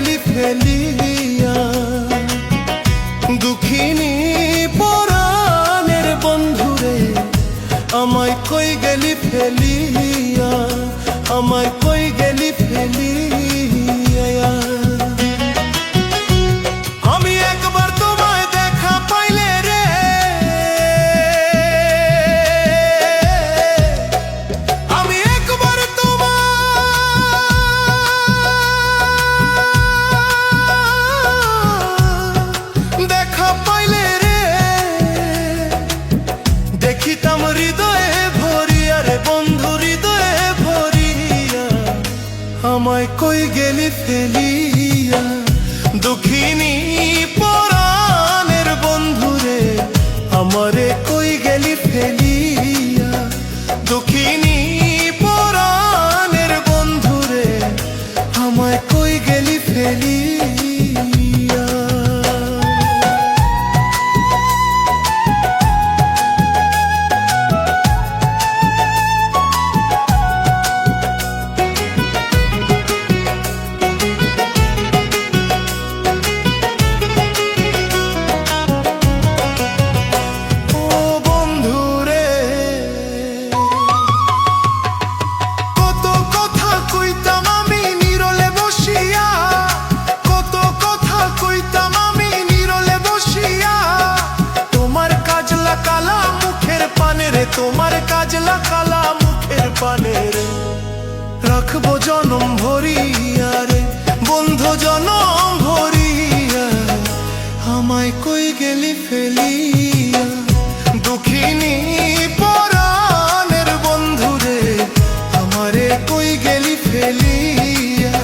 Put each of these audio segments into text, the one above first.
গেলি ফেলিয়া, দুঃখিনী পরাণের বন্ধুরে আমায় কই গেলি ফেলিয়া, আমায় কই গেলি ফেলিয়া। আমি একবার তোমায় দেখা পাইলে রে, আমি একবার তোমায় দেখা পাইলে রে, দেখিতাম হৃদয়ে ভরিয়া রে বন্ধু, হৃদয়ে ভরিয়া আমায় কই গেলি ফেলিয়া, দুঃখিনী পরাণের বন্ধুরে আমারে কই গেলি ফেলিয়া, দুঃখিনী পরাণের বন্ধুরে আমায় কই গেলি ফেলিয়া। তোমার কাজলা কালা মুখের পানে রে, রাখবো জনম ভরিয়া রে বন্ধু, জনম ভরিয়া আমায় কই গেলি ফেলিয়া, দুঃখিনী পরাণের বন্ধুরে আমারে কই গেলি ফেলিয়া,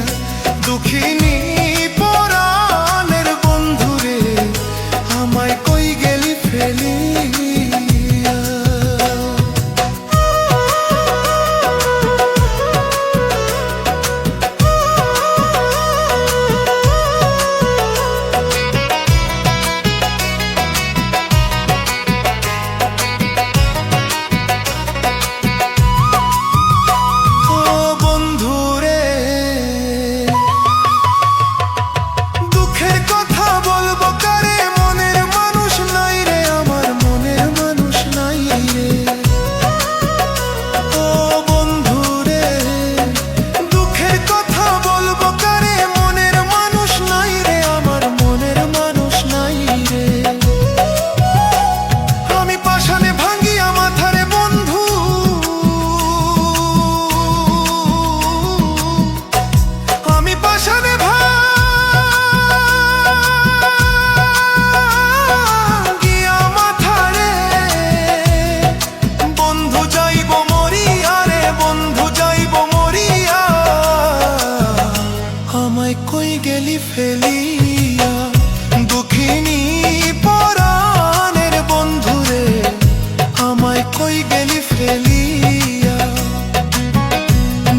দুঃখিনী পরাণের বন্ধুরে আমায় কই গেলি ফেলিয়া। কই গেলি ফেলিয়া, দুঃখিনী পরাণের বন্ধুরে আমায় কই গেলি ফেলিয়া,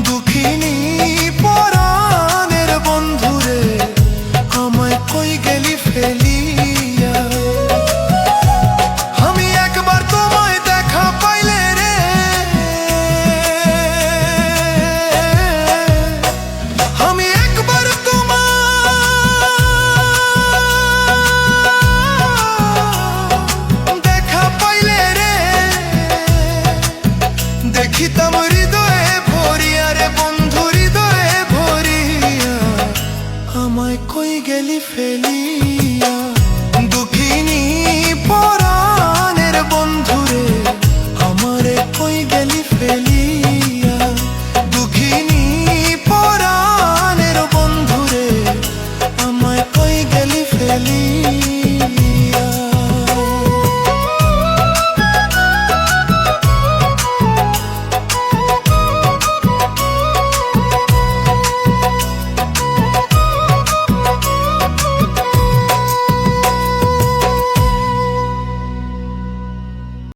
দুঃখিনী পরাণের বন্ধুরে আমায় কই গেলি ফেলিয়া। আমি একবার তোমায় দেখা পাইলে রে, আমি একবার দেখিতাম হৃদয়ে ভরিয়া রে বন্ধু, হৃদয়ে ভরিয়া আমায় কই গেলি ফেলিয়া, দুঃখিনী পরাণের বন্ধুরে আমারে কই গেলি ফেলিয়া, দুঃখিনী পরাণের বন্ধুরে আমায় কই গেলি ফেলিয়া।